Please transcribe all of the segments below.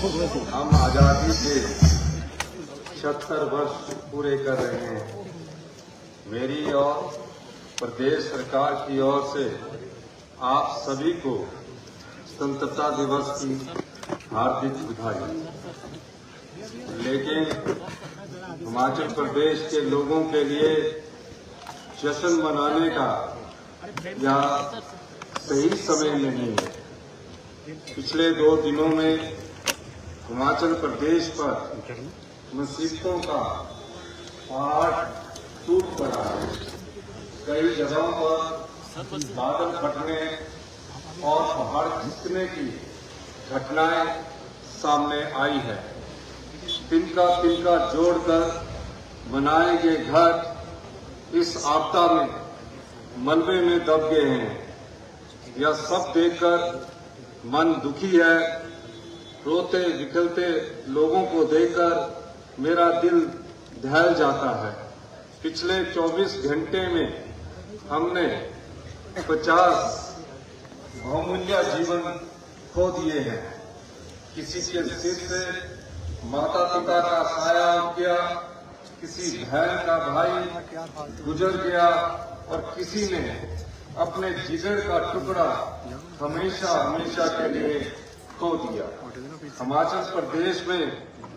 हम आज़ादी के 76 वर्ष पूरे कर रहे हैं। मेरी और प्रदेश सरकार की ओर से आप सभी को स्वतंत्रता दिवस की हार्दिक बधाई। लेकिन हिमाचल प्रदेश के लोगों के लिए जश्न मनाने का यह सही समय नहीं है। पिछले 2 दिनों में हिमाचल प्रदेश पर मुसीबतों का पहाड़ टूट पड़ा है। कई जगहों पर बादल फटने और पहाड़ खिसकने की घटनाएं सामने आई है। तिनका तिनका जोड़कर बनाए गए घर इस आपदा में मलबे में दब गए हैं। यह सब देखकर मन दुखी है। रोते विखलते लोगों को देखकर मेरा दिल दहल जाता है। पिछले 24 घंटे में हमने 50 बहुमूल्य जीवन खो दिए हैं। किसी के सिर से माता पिता का साया उठ गया, किसी बहन का भाई गुजर गया और किसी ने अपने जिगर का टुकड़ा हमेशा हमेशा के लिए खो दिया। हिमाचल प्रदेश में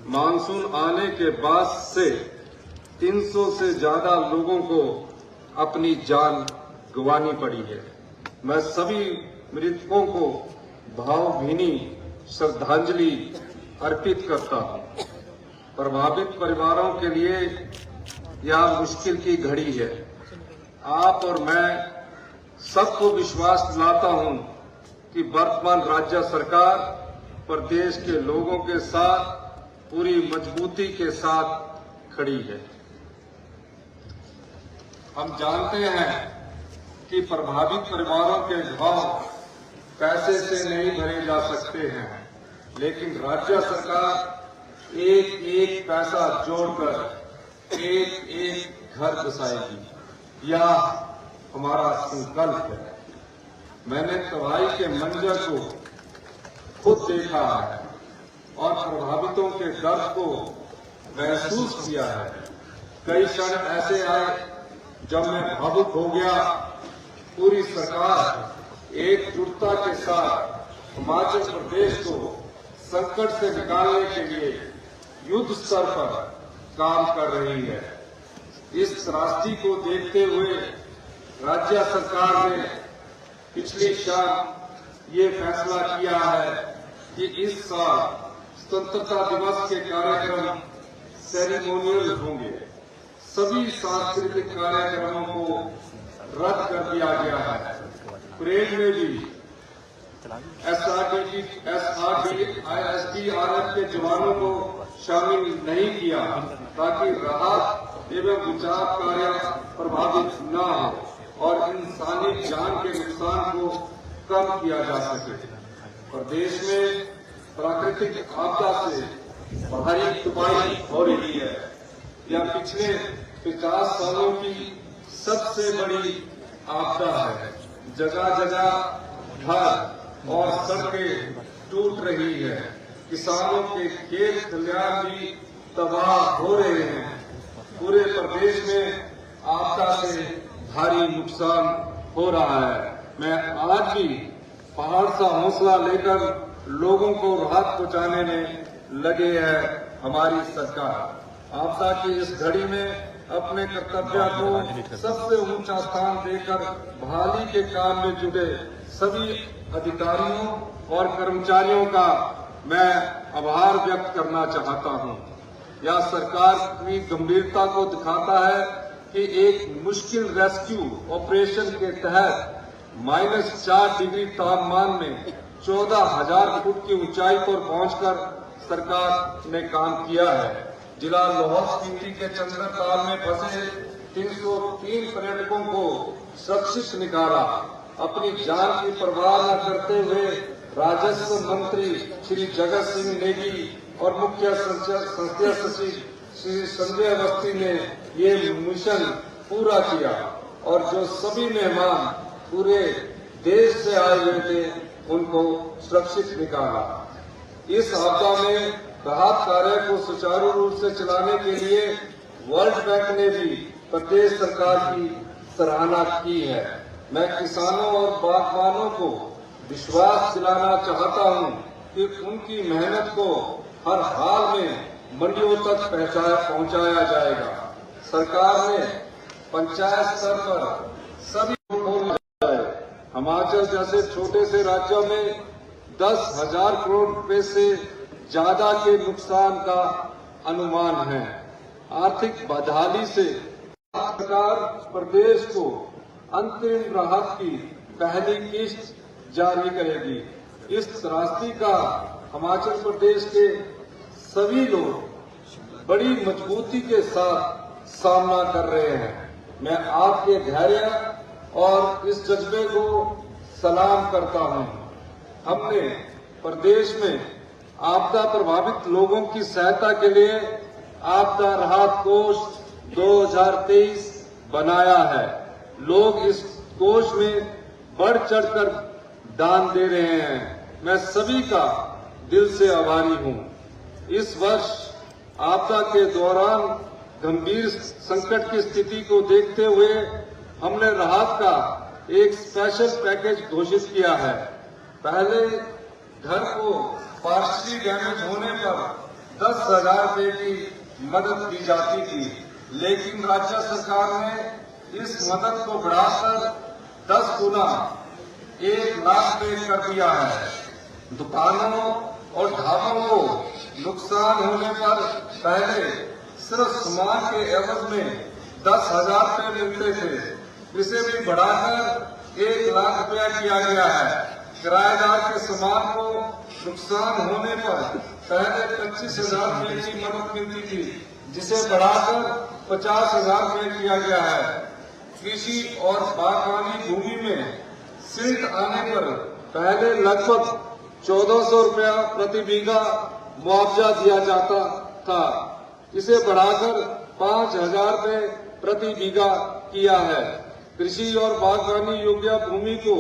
मानसून आने के बाद से 300 से ज्यादा लोगों को अपनी जान गंवानी पड़ी है। मैं सभी मृतकों को भावभीनी श्रद्धांजलि अर्पित करता हूं। प्रभावित परिवारों के लिए यह मुश्किल की घड़ी है। आप और मैं सबको विश्वास दिलाता हूं कि वर्तमान राज्य सरकार प्रदेश के लोगों के साथ पूरी मजबूती के साथ खड़ी है। हम जानते हैं कि प्रभावित परिवारों के घाव पैसे से नहीं भरे जा सकते हैं, लेकिन राज्य सरकार एक एक पैसा जोड़कर एक एक घर बसाएगी। यह हमारा संकल्प है। मैंने तबाही के मंजर को खुद देखा है और प्रभावितों के दर्द को महसूस किया है। कई क्षण ऐसे आए जब मैं भावुक हो गया। पूरी सरकार एकजुटता के साथ हिमाचल प्रदेश को संकट से निकालने के लिए युद्ध स्तर पर काम कर रही है। इस त्रासदी को देखते हुए राज्य सरकार ने पिछली शाम ये फैसला किया है कि इस साल स्वतंत्रता दिवस के कार्यक्रम सेरेमोनियल होंगे। सभी सांस्कृतिक कार्यक्रमों को रद्द कर दिया गया है। परेड में भी एसडीआरएफ के जवानों को शामिल नहीं किया ताकि राहत एवं बचाव कार्य प्रभावित न हो और इंसानी जान के नुकसान को कम किया जा सके। प्रदेश में प्राकृतिक आपदा से भारी तबाही हो रही है। यह पिछले 50 सालों की सबसे बड़ी आपदा है। जगह जगह घर और सड़कें टूट रही है। किसानों के खेत खलिहान भी तबाह हो रहे हैं। पूरे प्रदेश में आपदा से भारी नुकसान हो रहा है। मैं आज भी पहाड़ सा हौसला लेकर लोगों को राहत पहुंचाने में लगे है हमारी सरकार। आपदा की इस घड़ी में अपने कर्तव्य को सबसे ऊंचा स्थान देकर बहाली के काम में जुटे सभी अधिकारियों और कर्मचारियों का मैं आभार व्यक्त करना चाहता हूं। यह सरकार की गंभीरता को दिखाता है कि एक मुश्किल रेस्क्यू ऑपरेशन के तहत -4 डिग्री तापमान में 14,000 फुट की ऊंचाई पर पहुंचकर सरकार ने काम किया है। जिला लाहौल स्पीति के चंद्रताल में फंसे 303 पर्यटकों को सुरक्षित निकाला। अपनी जान की परवाह न करते हुए राजस्व मंत्री श्री जगत सिंह नेगी और मुख्य संसदीय सचिव श्री संजय अवस्थी ने ये मिशन पूरा किया और जो सभी मेहमान पूरे देश से आए हुए थे उनको सुरक्षित निकाला। इस आपदा में राहत कार्य को सुचारू रूप से चलाने के लिए वर्ल्ड बैंक ने भी प्रदेश सरकार की सराहना की है। मैं किसानों और बागवानों को विश्वास दिलाना चाहता हूं कि उनकी मेहनत को हर हाल में मंडियों तक पहुंचाया जाएगा। सरकार ने पंचायत स्तर पर सभी हिमाचल जैसे छोटे से राज्यों में 10,000 करोड़ रुपए से ज्यादा के नुकसान का अनुमान है। आर्थिक बदहाली से सरकार प्रदेश को अंतरिम राहत की पहली किस्त जारी करेगी। इस राशि का हिमाचल प्रदेश के सभी लोग बड़ी मजबूती के साथ सामना कर रहे हैं। मैं आपके धैर्य और इस जज्बे को सलाम करता हूं। हमने प्रदेश में आपदा प्रभावित लोगों की सहायता के लिए आपदा राहत कोष 2023 बनाया है। लोग इस कोष में बढ़ चढ़कर दान दे रहे हैं। मैं सभी का दिल से आभारी हूं। इस वर्ष आपदा के दौरान गंभीर संकट की स्थिति को देखते हुए हमने राहत का एक स्पेशल पैकेज घोषित किया है। पहले घर को पार्शियली डैमेज होने पर 10,000 रुपए की मदद दी जाती थी, लेकिन राज्य सरकार ने इस मदद को बढ़ाकर 10 गुना 1 लाख रुपए कर दिया है। दुकानों और ढाबों को नुकसान होने पर पहले सिर्फ सामान के एवज में 10,000 रुपए मिलते थे, इसे भी बढ़ाकर 1 लाख रुपया किया गया है। किराएदार के सामान को नुकसान होने पर पहले 25,000 रुपए की मदद मिलती थी, जिसे बढ़ाकर 50,000 रुपए किया गया है। कृषि और बागवानी भूमि में सिल्ट आने पर पहले लगभग 1,400 रुपया प्रति बीघा मुआवजा दिया जाता था, इसे बढ़ाकर 5,000 रुपए प्रति बीघा किया है। कृषि और बागवानी योग्य भूमि को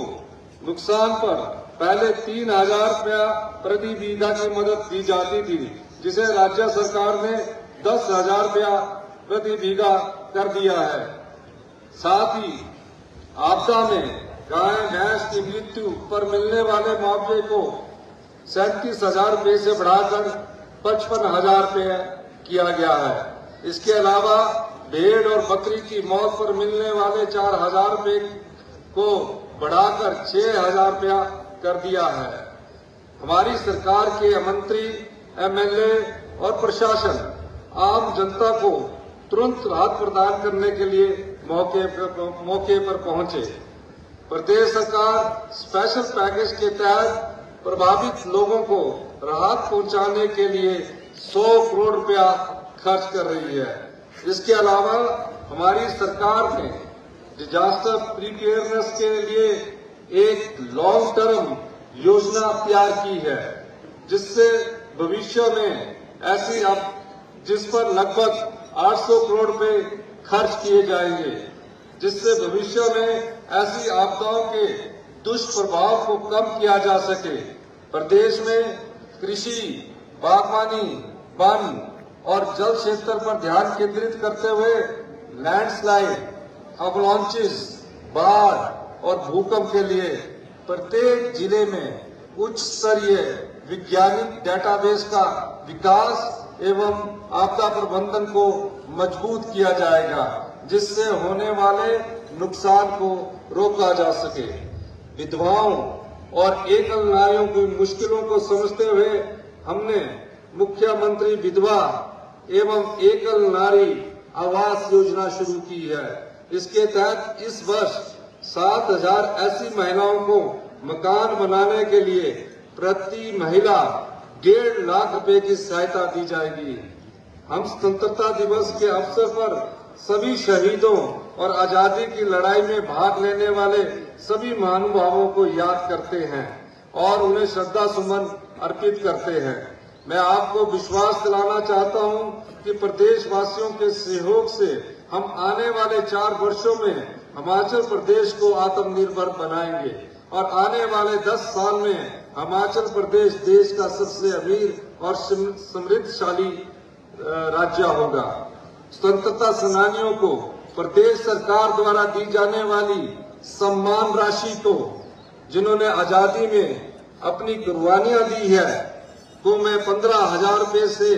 नुकसान पर पहले 3,000 रुपया प्रति बीघा की मदद दी जाती थी, जिसे राज्य सरकार ने 10,000 रुपया प्रति बीघा कर दिया है। साथ ही आपदा में गाय भैंस की मृत्यु पर मिलने वाले मुआवजे को 37,000 रुपये से बढ़ाकर 55,000 रुपये किया गया है। इसके अलावा भेड़ और बकरी की मौत पर मिलने वाले 4,000 रुपये को बढ़ाकर 6,000 रुपया कर दिया है। हमारी सरकार के मंत्री, एमएलए और प्रशासन आम जनता को तुरंत राहत प्रदान करने के लिए मौके पर पहुंचे। प्रदेश सरकार स्पेशल पैकेज के तहत प्रभावित लोगों को राहत पहुंचाने के लिए 100 करोड़ रुपया खर्च कर रही है। इसके अलावा हमारी सरकार ने डिजास्टर प्रिपेयरनेस के लिए एक लॉन्ग टर्म योजना तैयार की है, जिससे भविष्य में ऐसी जिस पर लगभग 800 करोड़ रुपए खर्च किए जाएंगे, जिससे भविष्य में ऐसी आपदाओं के दुष्प्रभाव को कम किया जा सके। प्रदेश में कृषि, बागवानी, वन और जल क्षेत्र पर ध्यान केंद्रित करते हुए लैंडस्लाइड, अवलांचेस, बाढ़ और भूकंप के लिए प्रत्येक जिले में उच्च स्तरीय वैज्ञानिक डेटाबेस का विकास एवं आपदा प्रबंधन को मजबूत किया जाएगा, जिससे होने वाले नुकसान को रोका जा सके। विधवाओं और एकल नारियों की मुश्किलों को समझते हुए हमने मुख्यमंत्री विधवा एवं एकल नारी आवास योजना शुरू की है। इसके तहत इस वर्ष 7,000 ऐसी महिलाओं को मकान बनाने के लिए प्रति महिला 1.5 लाख रुपए की सहायता दी जाएगी। हम स्वतंत्रता दिवस के अवसर पर सभी शहीदों और आजादी की लड़ाई में भाग लेने वाले सभी महानुभावों को याद करते हैं और उन्हें श्रद्धा सुमन अर्पित करते हैं। मैं आपको विश्वास दिलाना चाहता हूं कि प्रदेशवासियों के सहयोग से हम आने वाले 4 वर्षों में हिमाचल प्रदेश को आत्मनिर्भर बनाएंगे और आने वाले 10 साल में हिमाचल प्रदेश देश का सबसे अमीर और समृद्धशाली राज्य होगा। स्वतंत्रता सेनानियों को प्रदेश सरकार द्वारा दी जाने वाली सम्मान राशि को, जिन्होंने आजादी में अपनी कुर्बानियां दी है, को मैं 15,000 रुपए से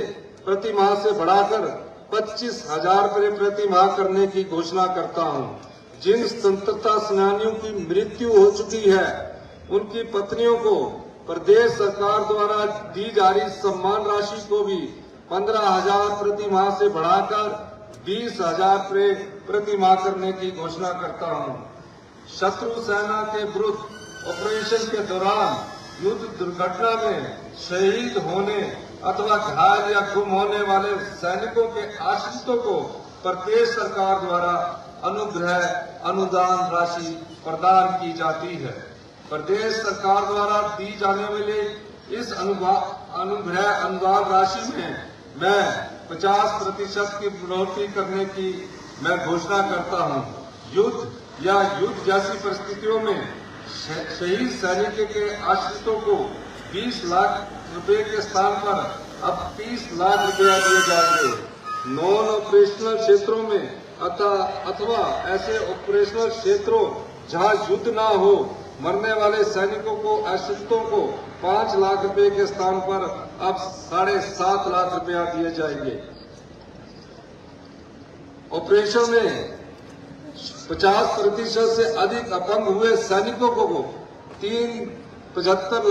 प्रति माह से बढ़ाकर 25,000 रुपए प्रति माह करने की घोषणा करता हूं। जिन स्वतंत्रता सेनानियों की मृत्यु हो चुकी है, उनकी पत्नियों को प्रदेश सरकार द्वारा दी जा रही सम्मान राशि को भी 15,000 प्रति माह से बढ़ाकर 20,000 रुपए प्रति माह करने की घोषणा करता हूं। शत्रु सेना के विरुद्ध ऑपरेशन के दौरान युद्ध दुर्घटना में शहीद होने अथवा घायल या गुम होने वाले सैनिकों के आश्रितों को प्रदेश सरकार द्वारा अनुग्रह अनुदान राशि प्रदान की जाती है। प्रदेश सरकार द्वारा दी जाने वाले इस अनुग्रह अनुदान राशि में मैं 50% की बढ़ोतरी करने की मैं घोषणा करता हूं। युद्ध या युद्ध जैसी परिस्थितियों में शहीद सैनिक के आश्रितों को 20 लाख रुपए के स्थान पर अब 30 लाख रुपया दिए जाएंगे। नॉन ऑपरेशनल क्षेत्रों में अथवा ऐसे ऑपरेशनल क्षेत्रों जहां युद्ध ना हो, मरने वाले सैनिकों को आश्रितों को 5 लाख रुपए के स्थान पर अब 7.5 लाख रुपया दिए जाएंगे। ऑपरेशन में 50% से अधिक अपंग हुए सैनिकों को 3.75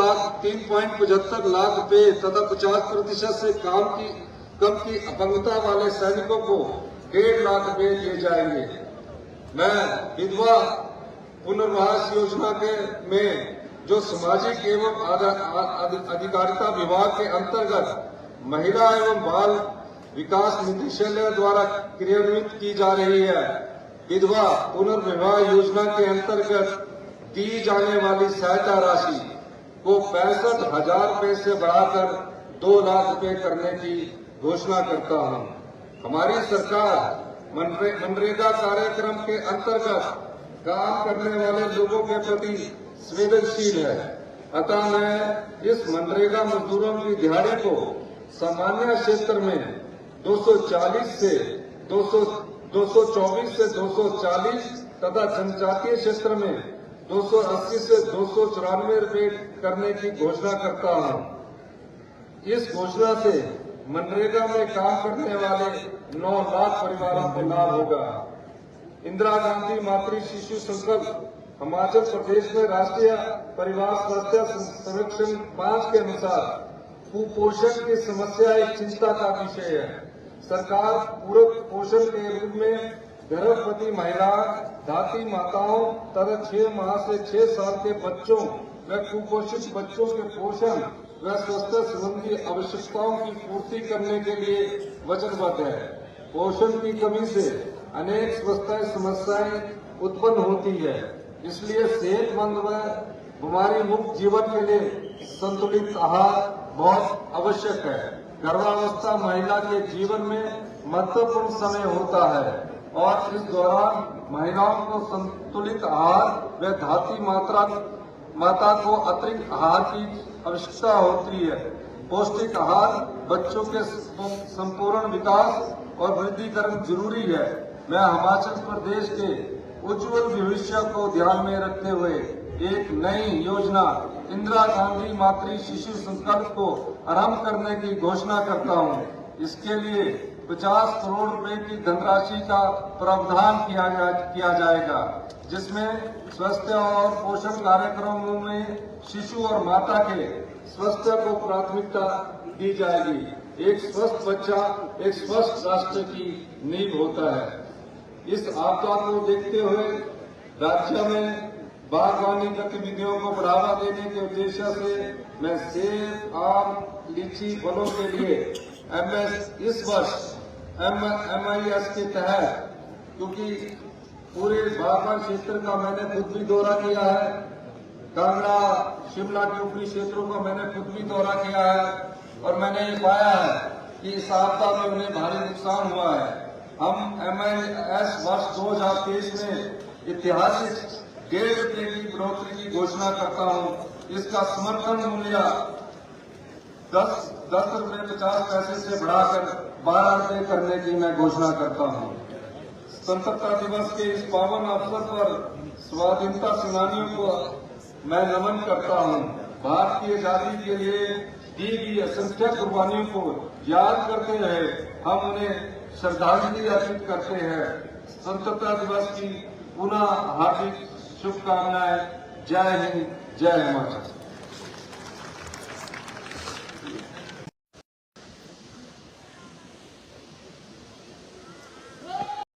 लाख रुपए तथा 50% से कम की अपंगता वाले सैनिकों को 1.5 लाख रुपए दिए जाएंगे। मैं विधवा पुनर्वास योजना में जो सामाजिक एवं अधिकारिता विभाग के अंतर्गत महिला एवं बाल विकास निदेशालय द्वारा क्रियान्वित की जा रही है, विधवा पुनर्विवाह योजना के अंतर्गत दी जाने वाली सहायता राशि को 65,000 रुपए से बढ़ाकर 2 लाख रुपए करने की घोषणा करता हूं। हमारी सरकार मनरेगा कार्यक्रम के अंतर्गत काम करने वाले लोगों के प्रति संवेदनशील है, अतः मैं इस मनरेगा मजदूरों की दिहाड़ी को सामान्य क्षेत्र में 224 से 240 तथा जनजातीय क्षेत्र में 280 से 294 रुपए करने की घोषणा करता हूं। इस घोषणा से मनरेगा में काम करने वाले 9 लाख परिवारों को लाभ होगा। इंदिरा गांधी मातृ शिशु संकल्प हिमाचल प्रदेश में राष्ट्रीय परिवार स्वास्थ्य सर्वेक्षण 5 के अनुसार कुपोषण की समस्या एक चिंता का विषय है। सरकार पूरक पोषण के रूप में गर्भवती महिला, धात्री माताओं तथा 6 माह से 6 साल के बच्चों व कुपोषित बच्चों के पोषण व स्वास्थ्य संबंधी आवश्यकताओं की पूर्ति करने के लिए वचनबद्ध है। पोषण की कमी से अनेक स्वास्थ्य समस्याएं उत्पन्न होती है, इसलिए सेहतमंद व बीमारी मुक्त जीवन के लिए संतुलित आहार बहुत आवश्यक है। गर्भावस्था महिला के जीवन में महत्वपूर्ण समय होता है और इस दौरान महिलाओं को संतुलित आहार व धात्री माता को अतिरिक्त आहार की आवश्यकता होती है। पौष्टिक आहार बच्चों के संपूर्ण विकास और वृद्धिकरण जरूरी है। मैं हिमाचल प्रदेश के उज्जवल भविष्य को ध्यान में रखते हुए एक नई योजना इंदिरा गांधी मातृ शिशु संकल्प को आरंभ करने की घोषणा करता हूं। इसके लिए 50 करोड़ रुपए की धनराशि का प्रावधान किया जाएगा, जिसमें स्वास्थ्य और पोषण कार्यक्रमों में शिशु और माता के स्वास्थ्य को प्राथमिकता दी जाएगी। एक स्वस्थ बच्चा एक स्वस्थ राष्ट्र की नींव होता है। इस आपदा को देखते हुए राज्य में बागवानी गतिविधियों को बढ़ावा देने के उद्देश्य से मैं सेब, आम, लीची फलों के लिए इस वर्ष MIS के तहत, क्योंकि पूरे बागवान क्षेत्र का मैंने खुद भी दौरा किया है, कांगड़ा शिमला के ऊपरी क्षेत्रों का मैंने खुद भी दौरा किया है और मैंने ये पाया है कि इस आपदा में उन्हें भारी नुकसान हुआ है। हम MIS वर्ष 2023 में ऐतिहासिक ₹1.5 की बढ़ोतरी की घोषणा करता हूं। इसका समर्थन मूल्य 10 रुपए 50 पैसे से बढ़ाकर 12 रुपए करने की मैं घोषणा करता हूं। स्वतंत्रता दिवस के इस पावन अवसर पर स्वाधीनता सेनानियों को मैं नमन करता हूं। भारत की आजादी के लिए दी गई असंख्य कुर्बानियों को याद करते हुए हम उन्हें श्रद्धांजलि अर्पित करते हैं। स्वतंत्रता दिवस की पुनः हार्दिक शुभकामनाएं। जय हिंद, जय हिमाचल।